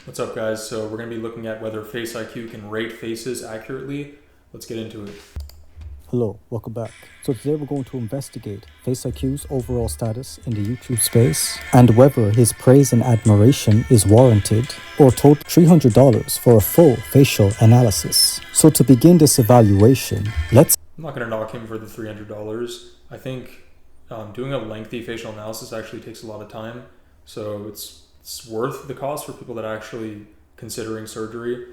What's up, guys? So we're going to be looking at whether FaceIQ can rate faces accurately. Let's get into it. Hello, welcome back. So today we're going to investigate FaceIQ's overall status in the YouTube space and whether his praise and admiration is warranted or total $300 for a full facial analysis. So to begin this evaluation, I'm not going to knock him for the $300. I think doing a lengthy facial analysis actually takes a lot of time, so it's worth the cost for people that are actually considering surgery.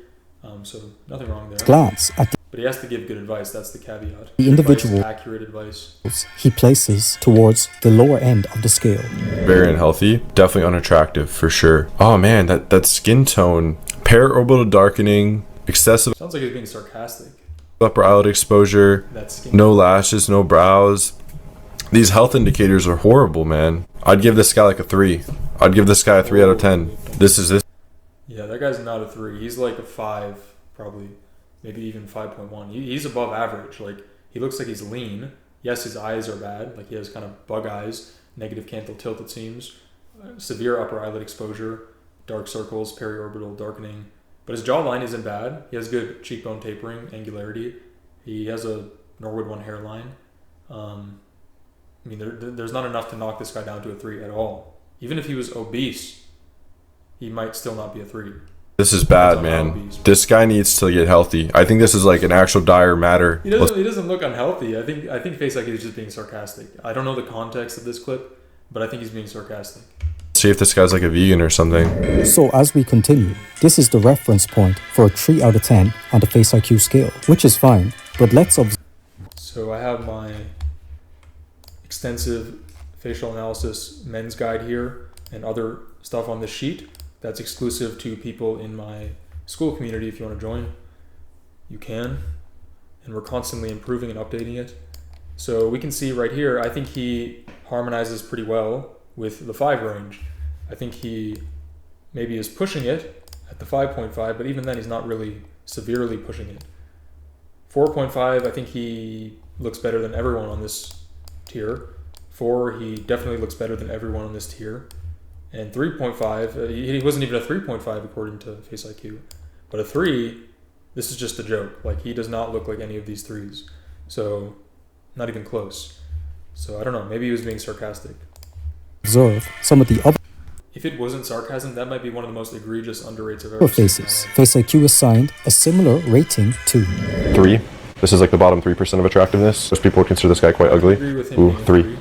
So nothing wrong there. Glance at but he has to give good advice. That's the caveat. The individual accurate advice he places towards the lower end of the scale. Very unhealthy, definitely unattractive for sure. Oh man, that skin tone, periorbital darkening, excessive. Sounds like he's being sarcastic. Upper eyelid exposure, no lashes, no brows. These health indicators are horrible, man. I'd give this guy like a 3. I'd give this guy a 3 out of 10. This. Yeah, that guy's not a 3. He's like a 5, probably. Maybe even 5.1. He's above average. Like, he looks like he's lean. Yes, his eyes are bad. Like, he has kind of bug eyes. Negative canthal tilt, it seems. Severe upper eyelid exposure. Dark circles, periorbital darkening. But his jawline isn't bad. He has good cheekbone tapering, angularity. He has a Norwood 1 hairline. I mean, there's not enough to knock this guy down to a 3 at all. Even if he was obese, he might still not be a 3. This is bad, man. This guy needs to get healthy. I think this is like an actual dire matter. He doesn't look unhealthy. I think FaceIQ is just being sarcastic. I don't know the context of this clip, but I think he's being sarcastic. See if this guy's like a vegan or something. So as we continue, this is the reference point for a 3 out of 10 on the FaceIQ scale, which is fine, but let's observe. So I have my extensive facial analysis men's guide here and other stuff on this sheet. That's exclusive to people in my school community. If you want to join, you can. And we're constantly improving and updating it. So we can see right here, I think he harmonizes pretty well with the 5 range. I think he maybe is pushing it at the 5.5, but even then he's not really severely pushing it. 4.5, I think he looks better than everyone on this tier. 4, he definitely looks better than everyone on this tier. And 3.5, he wasn't even a 3.5 according to FaceIQ. But a 3, this is just a joke. Like, he does not look like any of these 3s. So, not even close. So, I don't know. Maybe he was being sarcastic. Observe some of the other. If it wasn't sarcasm, that might be one of the most egregious underrates I've ever seen. Faces. FaceIQ assigned a similar rating to 3. This is like the bottom 3% of attractiveness. Most people would consider this guy quite ugly. Ooh, 3.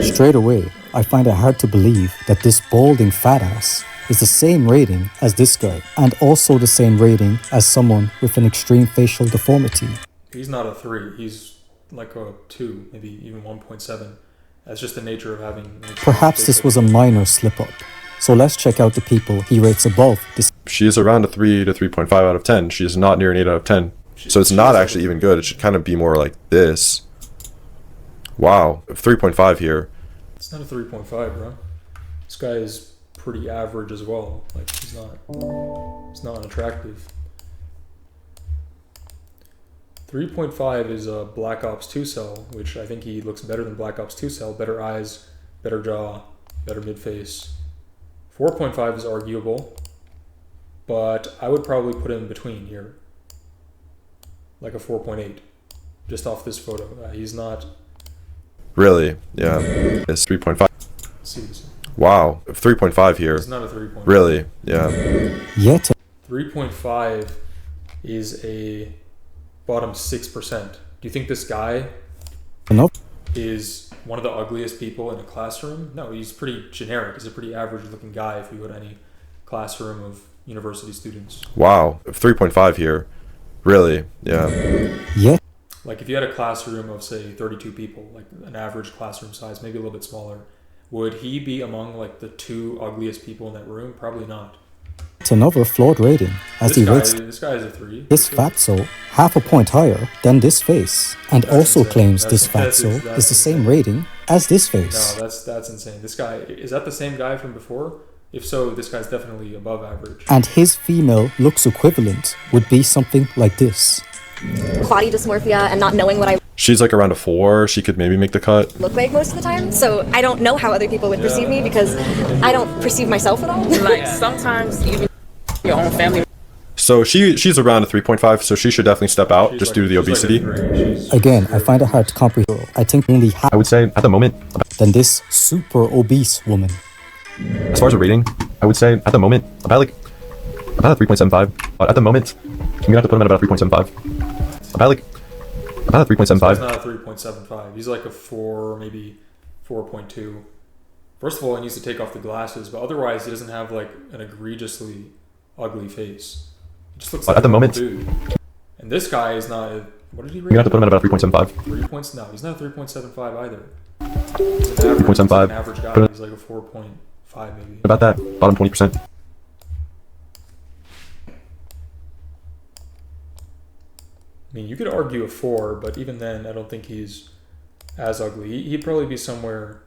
Straight away, I find it hard to believe that this balding fat ass is the same rating as this guy, and also the same rating as someone with an extreme facial deformity. He's not a 3. He's like a 2, maybe even 1.7. That's just the nature of having... Perhaps this was a minor slip-up. So let's check out the people he rates above this. She is around a 3 to 3.5 out of 10. She is not near an 8 out of 10. So it's not actually even good. It should kind of be more like this. Wow. 3.5 here. It's not a 3.5, bro. This guy is pretty average as well. Like, he's not unattractive. 3.5 is a Black Ops 2 cell, which I think he looks better than Black Ops 2 cell. Better eyes, better jaw, better mid-face. 4.5 is arguable, but I would probably put him between here. Like a 4.8, just off this photo. He's not... Really? Yeah. It's 3.5. See this. Wow. 3.5 here. It's not a 3.5. Really? Yeah. Yet 3.5 is a bottom 6%. Do you think this guy is one of the ugliest people in a classroom? No, he's pretty generic. He's a pretty average looking guy if you go to any classroom of university students. Wow. 3.5 here. Really? Yeah. Yeah. Like, if you had a classroom of, say, 32 people, like an average classroom size, maybe a little bit smaller, would he be among, like, the 2 ugliest people in that room? Probably not. It's another flawed rating, as he rates this guy is a 3. this fatso half a point higher than this face, and also claims this fatso is the same rating as this face. No, that's insane. This guy, is that the same guy from before? If so, this guy's definitely above average. And his female looks equivalent would be something like this. Body dysmorphia and not knowing what I She's like around a 4. She could maybe make the cut. look like most of the time. So I don't know how other people would perceive me because I don't perceive myself at all. Like sometimes even your own family. So she's around a 3.5, so she should definitely step out She's just like- due to the she's like a obesity. three. She's Again, I very- find it hard to comprehend. I think only half I would say at the moment, than this super obese woman. as far as a rating, I would say at the moment about a 3.75. But at the moment, I'm gonna have to put him at about a 3.75. About a 3.75. He's not a 3.75. He's like a 4, maybe 4.2. First of all, he needs to take off the glasses, but otherwise, he doesn't have like an egregiously ugly face. He just looks But like at the a moment- dude. And this guy is not a, what did he I'm rate? gonna have to put him at about a 3.75. 3 points? No, he's not a 3.75 either. He's an average, 3.75. he's an average guy. He's like a 4.5 maybe. About that, bottom 20%. I mean, you could argue a 4, but even then, I don't think he's as ugly. He'd probably be somewhere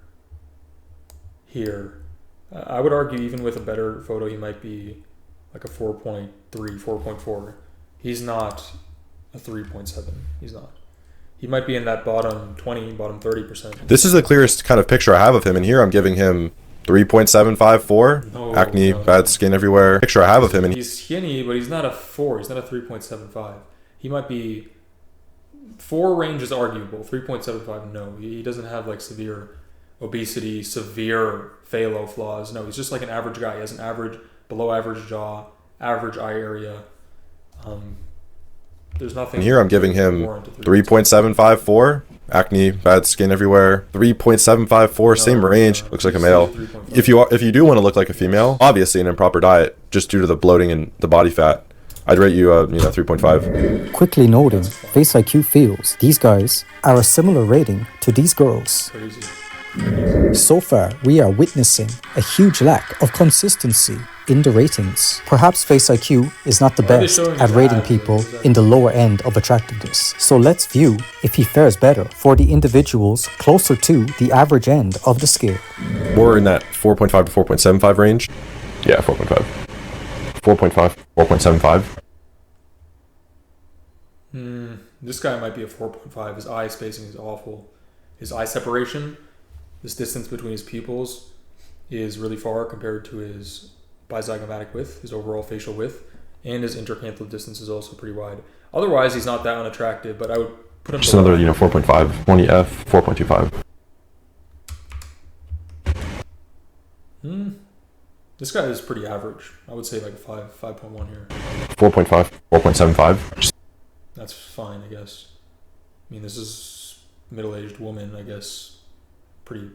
here. I would argue even with a better photo, he might be like a 4.3, 4.4. He's not a 3.7. He's not. He might be in that bottom 20, bottom 30%. This is the clearest kind of picture I have of him, and here I'm giving him 3.754. No, Acne, no. bad skin everywhere. Picture I have of him, and He's skinny, but he's not a 4. He's not a 3.75. He might be... 4 range is arguable. 3.75, no. He doesn't have like severe obesity, severe phthalo flaws. No, he's just like an average guy. He has an average, below average jaw, average eye area. There's nothing... and here I'm giving him more into 3.754. Acne, bad skin everywhere. 3.754, same range. Looks like a male. 3.5. If you do want to look like a female, obviously an improper diet, just due to the bloating and the body fat, I'd rate you 3.5. Quickly noting, FaceIQ feels these guys are a similar rating to these girls. Crazy. So far, we are witnessing a huge lack of consistency in the ratings. Perhaps FaceIQ is not the Why are they best showing at his rating abs? people What is that? in the lower end of attractiveness. So let's view if he fares better for the individuals closer to the average end of the scale. More in that 4.5 to 4.75 range. Yeah, 4.5. 4.5, 4.75. This guy might be a 4.5. His eye spacing is awful. His eye separation, this distance between his pupils, is really far compared to his bizygomatic width, his overall facial width, and his intercanthal distance is also pretty wide. Otherwise, he's not that unattractive, but I would put him Just below another, 4.5. 20F, 4.25. This guy is pretty average. I would say like a 5.1 here. 4.5, 4.75. That's fine, I guess. I mean, this is middle-aged woman, I guess. Pretty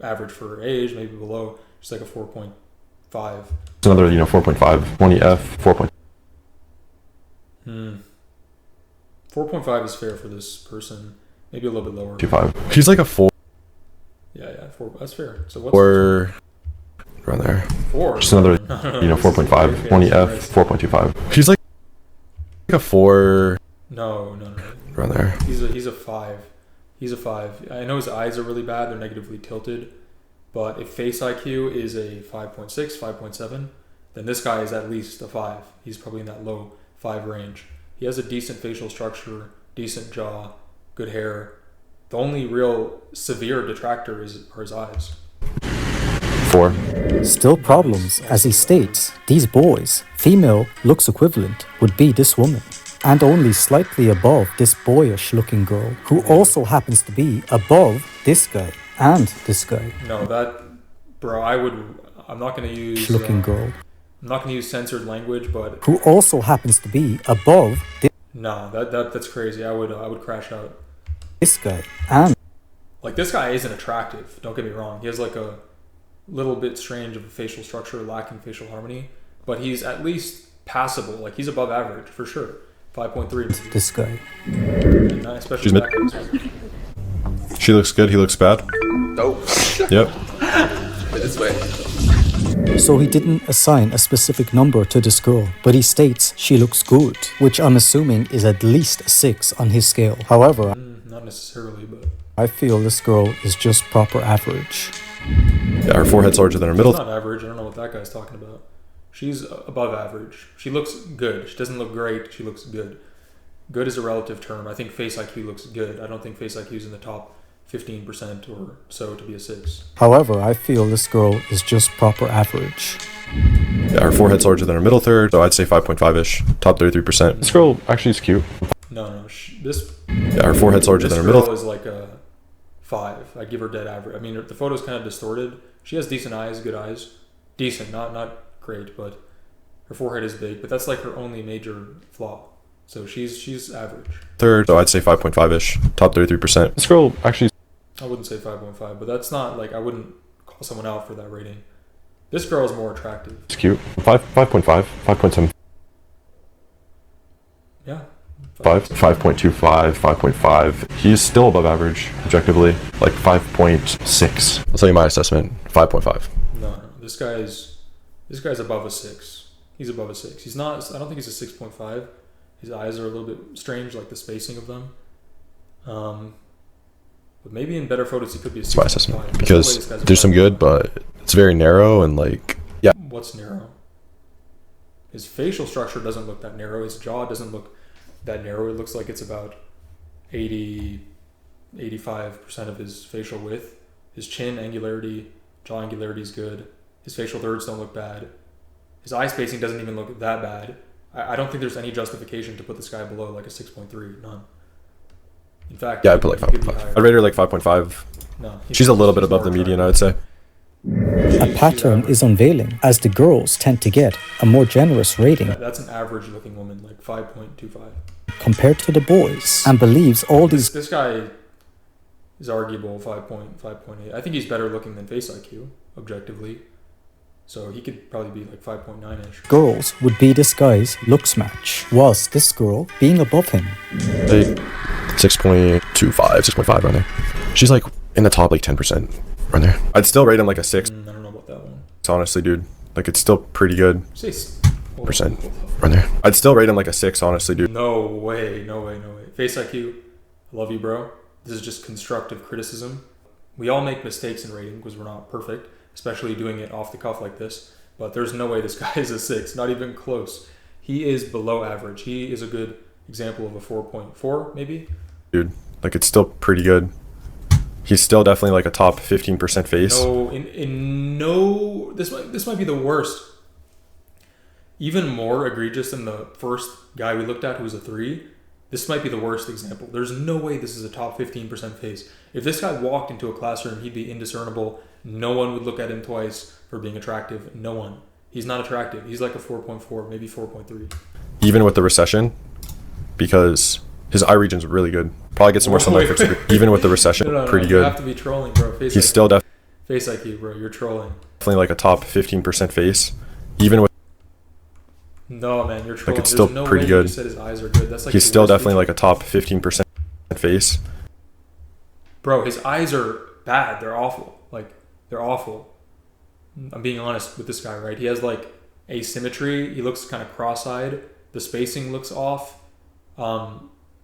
average for her age, maybe below. Just like a 4.5. Just another, 4.5. 20F, 4. 4.5 is fair for this person. Maybe a little bit lower. 2.5. He's like a 4 Yeah, 4. That's fair. So what's or around there. 4? Just another, This is 4.5. very 20F, fancy. 4.25. He's like a 4 No. around there. He's a 5. He's a 5. I know his eyes are really bad. They're negatively tilted. But if FaceIQ is a 5.6, 5.7, then this guy is at least a 5. He's probably in that low 5 range. He has a decent facial structure, decent jaw, good hair. The only real severe detractor are his eyes. 4. Still problems, as he states, these boys, female looks equivalent would be this woman. And only slightly above this boyish looking girl, who also happens to be above this guy and this guy. No, bro, I'm not going to use... Looking girl, I'm not going to use censored language, but who also happens to be above no, that's crazy. I would crash out. this guy and Like, this guy isn't attractive, don't get me wrong. He has like a little bit strange of a facial structure, lacking facial harmony, but he's at least passable. Like, he's above average for sure. 5.3 maybe. this guy. And especially She's back in this one. She looks good. He looks bad. Nope. Yep. This way. So he didn't assign a specific number to this girl, but he states she looks good, which I'm assuming is at least a 6 on his scale. However, Not necessarily, but I feel this girl is just proper average. Yeah, her forehead's larger than her she's middle. not average. I don't know what that guy's talking about. She's above average. She looks good. She doesn't look great. She looks good. Good is a relative term. I think FaceIQ looks good. I don't think FaceIQ is in the top 15% or so to be a 6. However, I feel this girl is just proper average. Yeah, her forehead's larger than her middle third, so I'd say 5.5-ish. Top 33%. This girl actually is cute. No, this. Yeah, her forehead's larger than her This middle. girl is like a 5. I'd give her dead average. I mean, the photo's kind of distorted. She has decent eyes, good eyes. Decent, not great, but her forehead is big. But that's like her only major flaw. So she's average. Third, so I'd say 5.5-ish. Top 33%. This girl actually. I wouldn't say 5.5, but that's not like I wouldn't call someone out for that rating. This girl is more attractive. It's cute. 5.5, 5.7. Yeah. 5.25, 5.5. He's still above average, objectively. Like 5.6. I'll tell you my assessment. 5.5. No. This guy's above a 6. He's above a 6. He's not. I don't think he's a 6.5. His eyes are a little bit strange, like the spacing of them. But maybe in better photos he could be a 6.5. My assessment, because there's some good, but it's very narrow and like, yeah. What's narrow? His facial structure doesn't look that narrow. His jaw doesn't look that narrow. It looks like it's about 85% of his facial width. His chin angularity, jaw angularity is good. His facial thirds don't look bad. His eye spacing doesn't even look that bad. I don't think there's any justification to put this guy below like a 6.3. None. In fact, Yeah, I'd put like 5.5. I'd rate her like 5.5. No, She's a little bit above the median, I would say. A pattern is unveiling as the girls tend to get a more generous rating That's an average looking woman, like 5.25. compared to the boys, and believes all these This guy is arguable 5.8. I think he's better looking than FaceIQ, objectively. So he could probably be like 5.9-ish. girls would be this guy's looks match, whilst this girl being above him. 6.25, 6.5 around there. She's like in the top like 10% around there. I'd still rate him like a 6. I don't know about that one. Honestly, dude. Like it's still pretty good. Say Percent around there. I'd still rate him like a 6, honestly, dude. No way. FaceIQ, I love you, bro. This is just constructive criticism. We all make mistakes in rating because we're not perfect, especially doing it off the cuff like this. But there's no way this guy is a 6, not even close. He is below average. He is a good example of a 4.4, maybe. Dude, like it's still pretty good. He's still definitely like a top 15% face. No, this might be the worst. Even more egregious than the first guy we looked at who was a 3. This might be the worst example. There's no way this is a top 15% face. If this guy walked into a classroom, he'd be indiscernible. No one would look at him twice for being attractive. No one. He's not attractive. He's like a 4.4, maybe 4.3. Even with the recession, because his eye region's really good. Probably get some more sunlight fixed. Even with the recession, pretty good. You have to be trolling, bro. He's still FaceIQ, bro. You're trolling. definitely like a top 15% face. Even with No, man, you're trolling. like it's still There's no pretty way good. You said his eyes are good. That's like He's the still worst definitely feature. like a top 15% face. Bro, his eyes are bad. They're awful. Like, they're awful. I'm being honest with this guy, right? He has like asymmetry. He looks kind of cross-eyed. The spacing looks off.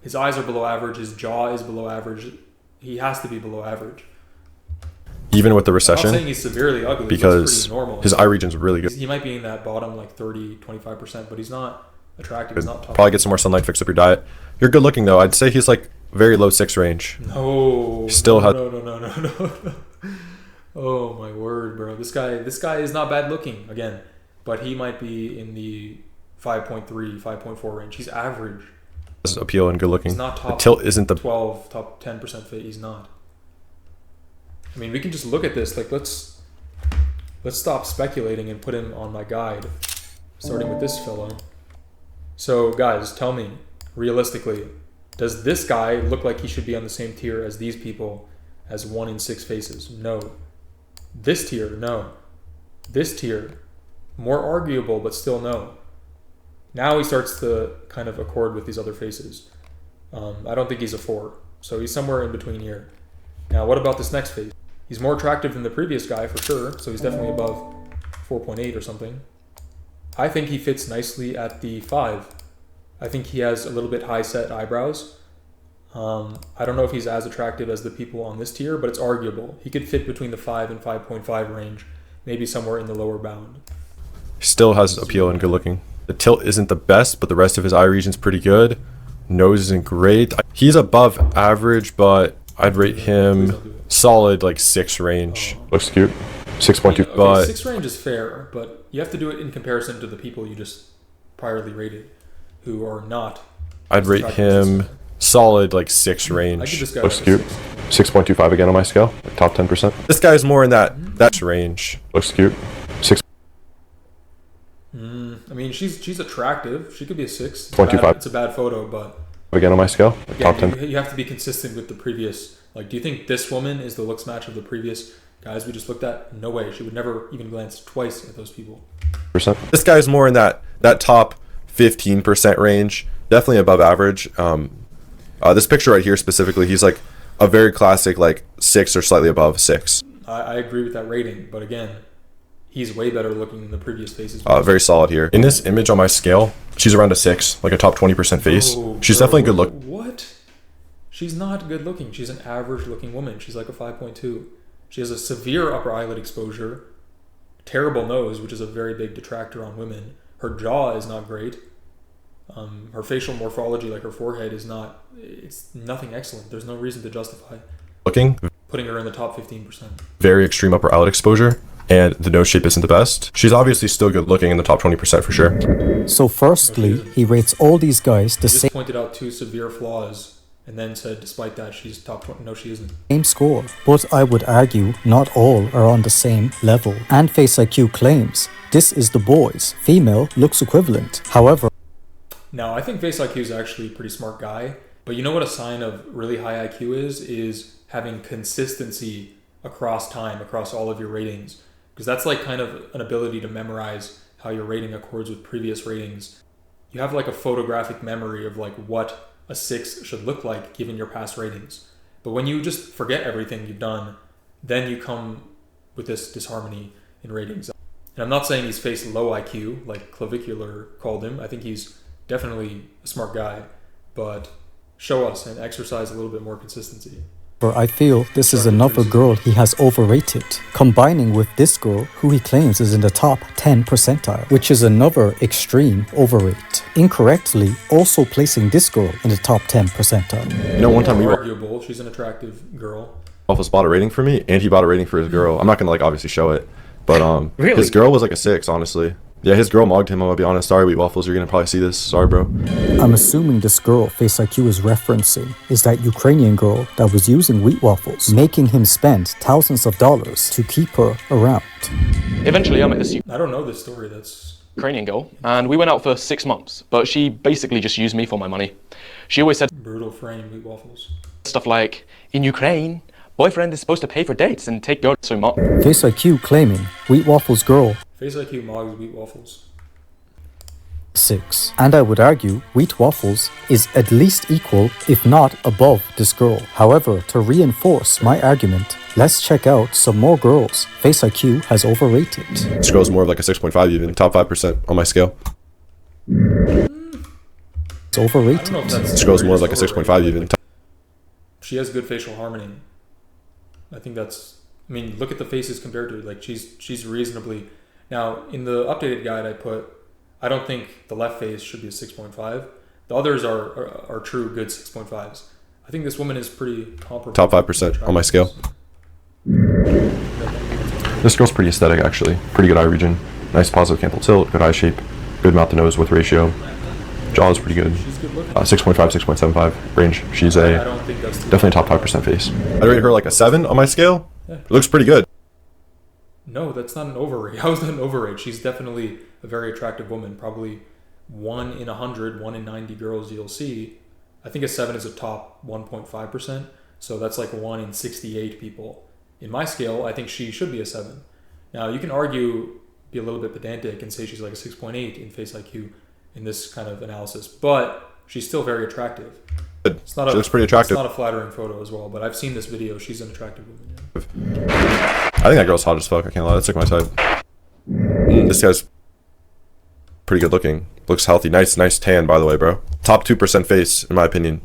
His eyes are below average. His jaw is below average. He has to be below average. Even with the I'm not saying recession, he's severely ugly. because He looks pretty normal. his eye region's really good. He might be in that bottom like 30-25%, but he's not attractive. He's not top. Probably get some more sunlight, fix up your diet. You're good looking though. I'd say he's like very low 6 range. No. Still has. No. Oh my word, bro. This guy is not bad looking again, but he might be in the 5.3, 5.4 range. He's average. Appeal and good looking. He's not top. The tilt isn't the 12, top 10% fit. He's not. I mean, we can just look at this. Like, let's stop speculating and put him on my guide, starting with this fellow. So, guys, tell me, realistically, does this guy look like he should be on the same tier as these people, as 1 in 6 faces? No. This tier, no. This tier, more arguable, but still no. Now he starts to kind of accord with these other faces. I don't think he's a 4, so he's somewhere in between here. Now, what about this next face? He's more attractive than the previous guy for sure, so he's definitely above 4.8 or something. I think he fits nicely at the 5. I think he has a little bit high set eyebrows. I don't know if he's as attractive as the people on this tier, but it's arguable. He could fit between the 5 and 5.5 range, maybe somewhere in the lower bound. still has appeal and good looking. The tilt isn't the best, but the rest of his eye region's pretty good. Nose isn't great. He's above average, but I'd rate him solid like 6 range. Looks cute. 6.2, Okay, but 6 range is fair, but you have to do it in comparison to the people you just priorly rated, who are not. I'd rate him solid, like 6 range. I give this guy Looks like a cute. 6.25 again on my scale, like top 10%. This guy's more in that range. Looks cute. 6. I mean, she's attractive. She could be a 6. 25. It's a bad photo, but Again on my scale, like top 10. you have to be consistent with the previous. Like, do you think this woman is the looks match of the previous guys we just looked at? No way. She would never even glance twice at those people. This guy's more in that top 15% range. Definitely above average. This picture right here specifically, he's like a very classic, like 6 or slightly above 6. I agree with that rating, but again, he's way better looking than the previous faces. Very solid here. In this image on my scale, she's around a 6, like a top 20% face. She's definitely good look. What? She's not good looking. She's an average looking woman. She's like a 5.2. She has a severe upper eyelid exposure, terrible nose, which is a very big detractor on women. Her jaw is not great. Her facial morphology, like her forehead, it's nothing excellent. There's no reason to justify putting her in the top 15%. Very extreme upper eyelid exposure, and the nose shape isn't the best. She's obviously still good looking in the top 20% for sure. So firstly, he rates all these guys the He just pointed out 2 severe flaws and then said, despite that, she's top 20. No, she isn't. same score, but I would argue not all are on the same level. And FaceIQ claims this is the boys. Female looks equivalent. However, now I think FaceIQ is actually a pretty smart guy, but you know what a sign of really high IQ is having consistency across time, across all of your ratings, because that's like kind of an ability to memorize how your rating accords with previous ratings. You have like a photographic memory of like what a 6 should look like given your past ratings. But when you just forget everything you've done, then you come with this disharmony in ratings. And I'm not saying he's faced low IQ, like Clavicular called him. I think he's definitely a smart guy, but show us and exercise a little bit more consistency. I feel this is another girl he has overrated, combining with this girl who he claims is in the top 10 percentile, which is another extreme overrate. Incorrectly also placing this girl in the top 10 percentile. You know, one time arguable, she's an attractive girl. Waffles bought a rating for me, and he bought a rating for his girl. I'm not gonna like obviously show it, but Really? his girl was like a 6, honestly. Yeah, his girl mugged him, I'm gonna be honest. Sorry, Wheat Waffles, you're gonna probably see this. Sorry, bro. I'm assuming this girl FaceIQ is referencing is that Ukrainian girl that was using Wheat Waffles, making him spend thousands of dollars to keep her around. Eventually, I met this I don't know this story. That's Ukrainian girl, and we went out for 6 months, but she basically just used me for my money. She always said brutal frame, Wheat Waffles. stuff like, in Ukraine, boyfriend is supposed to pay for dates and take girls so much. FaceIQ claiming Wheat Waffles girl FaceIQ mogs Wheat Waffles. 6. And I would argue Wheat Waffles is at least equal, if not above, this girl. However, to reinforce my argument, let's check out some more girls FaceIQ has overrated. This girl's more of like a 6.5 even, top 5% on my scale. It's overrated. I don't know if that's This girl's more of like a 6.5 even. She has good facial harmony. I think that's. I mean, look at the faces compared to it. Like she's reasonably. Now in the updated guide I put, I don't think the left face should be a 6.5. The others are true good 6.5s. I think this woman is pretty comparable. Top 5% on my scale. This girl's pretty aesthetic actually. Pretty good eye region. Nice positive canthal tilt, good eye shape, good mouth to nose width ratio. Jaw is pretty good. She's good looking. 6.5, 6.75 range. She's I don't think that's definitely a top 5% face. I rate her like a 7 on my scale. It looks pretty good. No, that's not an overrate. How is that an overrate? She's definitely a very attractive woman. Probably 1 in 100, 1 in 90 girls you'll see. I think a 7 is a top 1.5%. So that's like 1 in 68 people. In my scale, I think she should be a 7. Now, you can argue, be a little bit pedantic and say she's like a 6.8 in FaceIQ in this kind of analysis, but she's still very attractive. She looks pretty attractive. It's not a flattering photo as well, but I've seen this video. She's an attractive woman. Yeah. I think that girl's hot as fuck. I can't lie. That's like my type. This guy's pretty good looking. Looks healthy. Nice tan, by the way, bro. Top 2% face, in my opinion.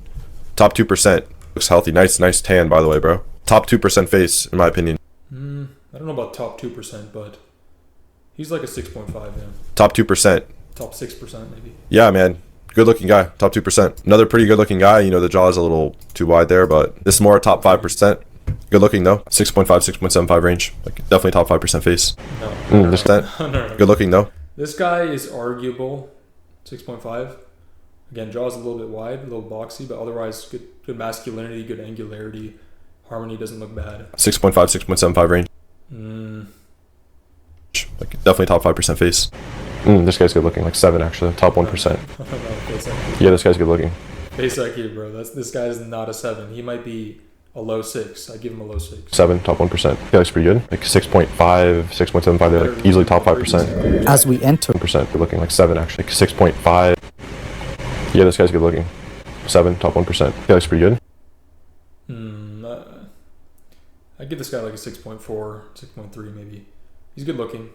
Top 2%. Looks healthy. Nice tan, by the way, bro. Top 2% face, in my opinion. I don't know about top 2%, but he's like a 6.5, yeah. Top 2%. Top 6%, maybe. Yeah, man. Good looking guy. Top 2%. Another pretty good looking guy. You know, the jaw is a little too wide there, but this is more top 5%. Good looking though. 6.5, 6.75 range. Like definitely top 5% face. No. There's that. No. Good looking though. This guy is arguable. 6.5. Again, jaw's a little bit wide, a little boxy, but otherwise good masculinity, good angularity. Harmony doesn't look bad. 6.5, 6.75 range. Like definitely top 5% face. This guy's good looking. Like 7 actually. Top 1%. Yeah, this guy's good looking. FaceIQ, bro. This guy is not a 7. He might be a low 6. I give him a low 6. 7, top 1%. Yeah, looks pretty good. Like 6.5, 6.75. They're like easily top 5%. As we enter, Percent. Good looking. Like 7 actually. Like 6.5. Yeah, this guy's good looking. 7, top 1%. Yeah, looks pretty good. I give this guy like a 6.4, 6.3 maybe. He's good looking.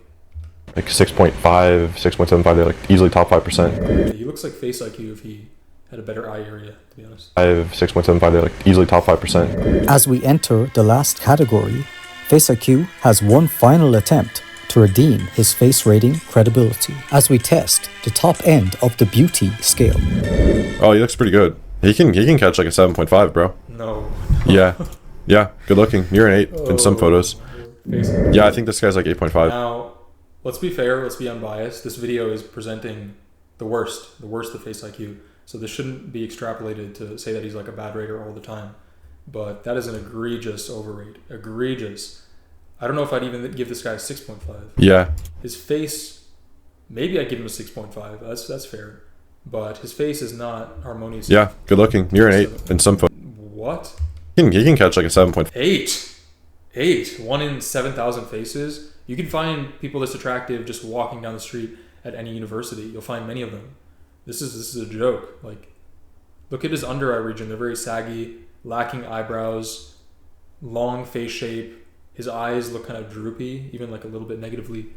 Like 6.5, 6.75. They're like easily top 5%. He looks like FaceIQ if he had a better eye area, to be honest. 6.75. They're like easily top 5%. as we enter the last category, FaceIQ has one final attempt to redeem his face rating credibility as we test the top end of the beauty scale. Oh, he looks pretty good. He can catch like a 7.5, bro. No. Yeah, good looking. You're an 8 in some photos. Yeah, I think this guy's like 8.5. Now, let's be fair, let's be unbiased. This video is presenting the worst of FaceIQ. So this shouldn't be extrapolated to say that he's like a bad rater all the time. But that is an egregious overrate. Egregious. I don't know if I'd even give this guy a 6.5. Yeah. His face, maybe I'd give him a 6.5. That's fair. But his face is not harmonious. Yeah, good looking. You're an 8 in some photos. What? He can catch like a 7.5. 8. 1 in 7,000 faces. You can find people this attractive just walking down the street at any university. You'll find many of them. This is a joke. Like, look at his under eye region. They're very saggy, lacking eyebrows, long face shape. His eyes look kind of droopy, even like a little bit negatively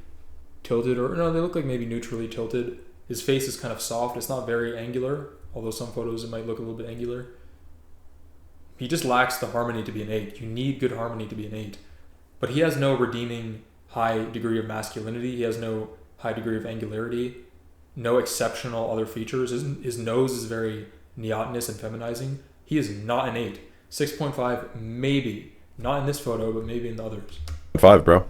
tilted, or no, they look like maybe neutrally tilted. His face is kind of soft. It's not very angular, although some photos it might look a little bit angular. He just lacks the harmony to be an 8. You need good harmony to be an 8. But he has no redeeming high degree of masculinity. He has no high degree of angularity. No exceptional other features. His nose is very neotenous and feminizing. He is not an 8. 6.5 maybe. Not in this photo, but maybe in the others. 5, bro.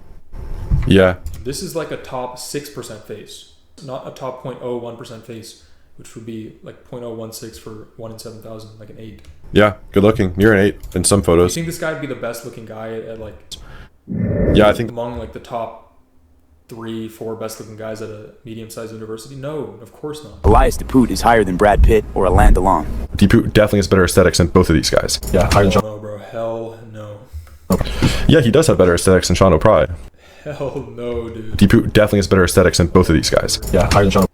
Yeah. This is like a top 6% face. Not a top 0.01% face, which would be like 0.016 for 1 in 7,000, like an 8. Yeah, good looking. You're an 8 in some Do you photos. think this guy would be the best looking guy at like Yeah, I think among like the top 3-4 best looking guys at a medium-sized university? No, of course not. Elias Depute is higher than Brad Pitt or Alain Delon. Deepu definitely has better aesthetics than both of these guys. Yeah, Hell no, bro. Hell no. Yeah, he does have better aesthetics than Sean O'Pry. Hell no, dude. Deepu definitely has better aesthetics than both of these guys. Yeah, higher than Sean.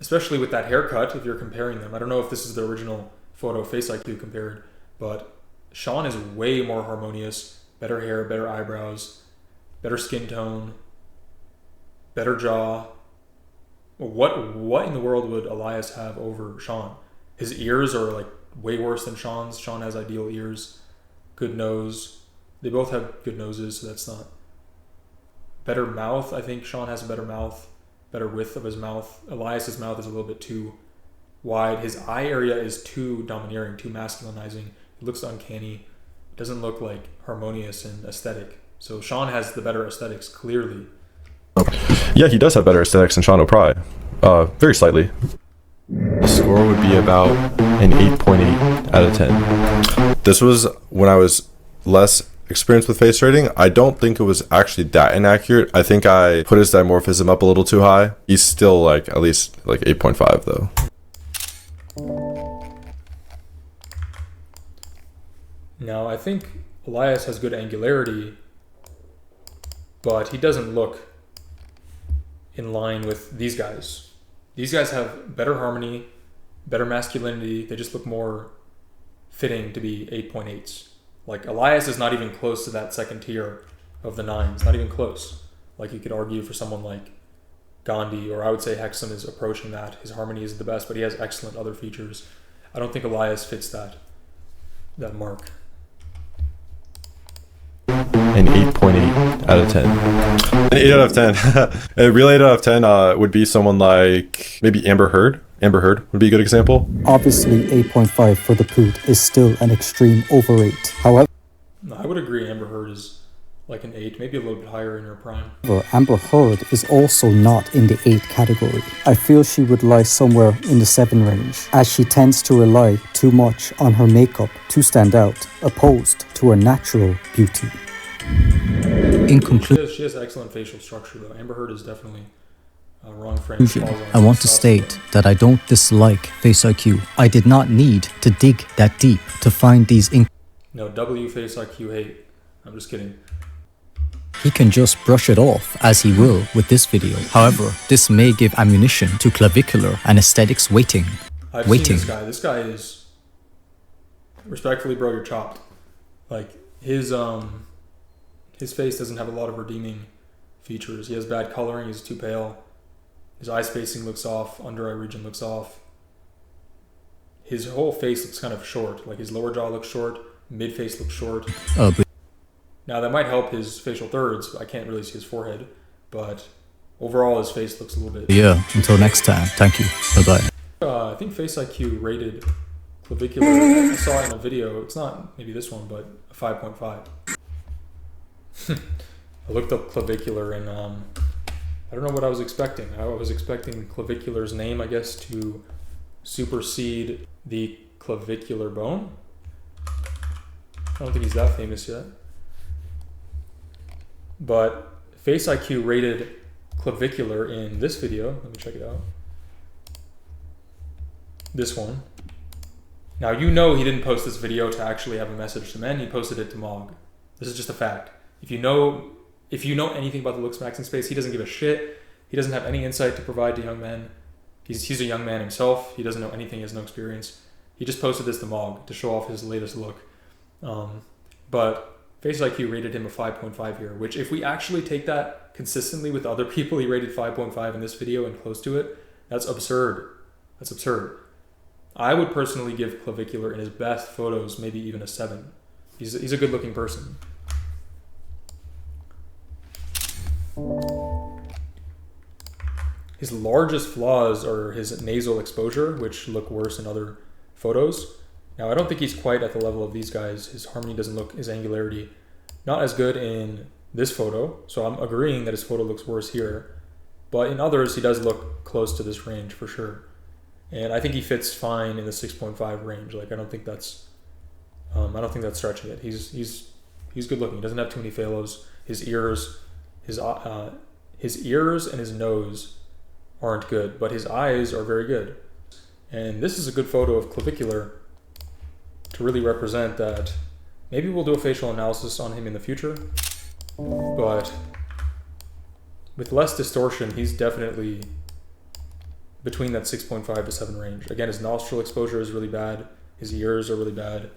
Especially with that haircut, if you're comparing them. I don't know if this is the original photo FaceIQ compared, but Sean is way more harmonious. Better hair, better eyebrows, better skin tone, better jaw. What in the world would Elias have over Sean? His ears are like way worse than Sean's. Sean has ideal ears, good nose. They both have good noses, so that's not. Better mouth. I think Sean has a better mouth, better width of his mouth. Elias's mouth is a little bit too wide. His eye area is too domineering, too masculinizing. It looks uncanny. It doesn't look like harmonious and aesthetic. So Sean has the better aesthetics, clearly. Yeah, he does have better aesthetics than Sean O'Pry. Very slightly. The score would be about an 8.8 out of 10. This was when I was less experienced with face rating. I don't think it was actually that inaccurate. I think I put his dimorphism up a little too high. He's still like at least like 8.5 though. Now, I think Elias has good angularity, but he doesn't look in line with these guys. These guys have better harmony, better masculinity. They just look more fitting to be 8.8s. Like, Elias is not even close to that second tier of the 9s. Not even close. Like, you could argue for someone like Gandhi, or I would say Hexam is approaching that. His harmony is the best, but he has excellent other features. I don't think Elias fits that mark. An 8.8 out of 10. An 8 out of 10. A real 8 out of 10 would be someone like maybe Amber Heard. Amber Heard would be a good example. Obviously, 8.5 for the Poot is still an extreme overrate. However, No, I would agree Amber Heard is like an 8, maybe a little bit higher in her prime. Amber Heard is also not in the 8 category. I feel she would lie somewhere in the 7 range, as she tends to rely too much on her makeup to stand out, opposed to her natural beauty. In conclusion, She has excellent facial structure though. Amber Heard is definitely wrong frame. I want to state that I don't dislike FaceIQ. I did not need to dig that deep to find these No, W FaceIQ hate. I'm just kidding. He can just brush it off as he will with this video. However, this may give ammunition to clavicular and aesthetics waiting. I've seen this guy. This guy is, respectfully, bro, you're chopped. Like his face doesn't have a lot of redeeming features. He has bad coloring. He's too pale. His eye spacing looks off. Under eye region looks off. His whole face looks kind of short. Like his lower jaw looks short. Mid face looks short. Now that might help his facial thirds. I can't really see his forehead, but overall his face looks a little bit. Yeah. Until next time. Thank you. Bye bye. I think FaceIQ rated clavicular. I saw it in a video. It's not maybe this one, but a 5.5. I looked up clavicular and I don't know what I was expecting. I was expecting clavicular's name, I guess, to supersede the clavicular bone. I don't think he's that famous yet. But FaceIQ rated clavicular in this video. Let me check it out. This one. Now you know he didn't post this video to actually have a message to men. He posted it to Mog. This is just a fact. If you know anything about the looks maxing space, he doesn't give a shit. He doesn't have any insight to provide to young men. He's a young man himself. He doesn't know anything. He has no experience. He just posted this to Mog to show off his latest look. But FaceIQ rated him a 5.5 here, which if we actually take that consistently with other people, he rated 5.5 in this video and close to it. That's absurd. That's absurd. I would personally give clavicular in his best photos maybe even a 7. He's a good looking person. His largest flaws are his nasal exposure, which look worse in other photos. Now, I don't think he's quite at the level of these guys. His harmony doesn't look, his angularity, not as good in this photo. So I'm agreeing that his photo looks worse here. But in others, he does look close to this range for sure. And I think he fits fine in the 6.5 range. Like, I don't think that's stretching it. He's good looking. He doesn't have too many phalos. His ears and his nose aren't good, but his eyes are very good. And this is a good photo of clavicular to really represent that. Maybe we'll do a facial analysis on him in the future, but with less distortion, he's definitely between that 6.5 to 7 range. Again, his nostril exposure is really bad. His ears are really bad.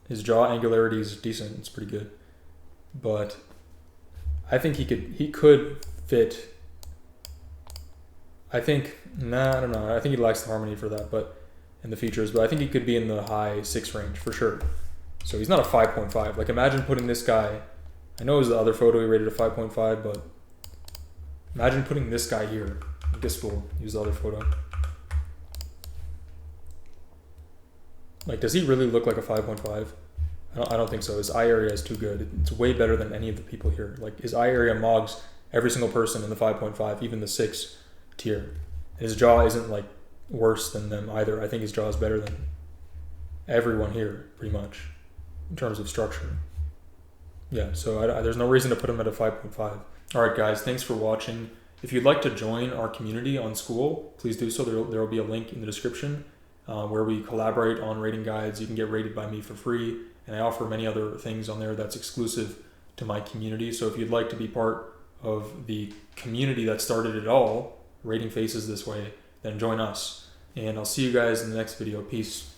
His jaw angularity is decent. It's pretty good. But I think he could fit. I don't know. I think he lacks the harmony for that, but in the features, but I think he could be in the high 6 range for sure. So he's not a 5.5. Like, imagine putting this guy, I know it was the other photo he rated a 5.5, but imagine putting this guy here. I guess we'll use the other photo. Like, does he really look like a 5.5? I don't think so. His eye area is too good. It's way better than any of the people here. Like, his eye area mogs every single person in the 5.5, even the 6 tier. And his jaw isn't like worse than them either. I think his jaw is better than everyone here, pretty much, in terms of structure. Yeah, so there's no reason to put him at a 5.5. All right, guys, thanks for watching. If you'd like to join our community on School, please do so. There will be a link in the description where we collaborate on rating guides. You can get rated by me for free, and I offer many other things on there that's exclusive to my community. So if you'd like to be part of the community that started it all, rating faces this way, then join us. And I'll see you guys in the next video. Peace.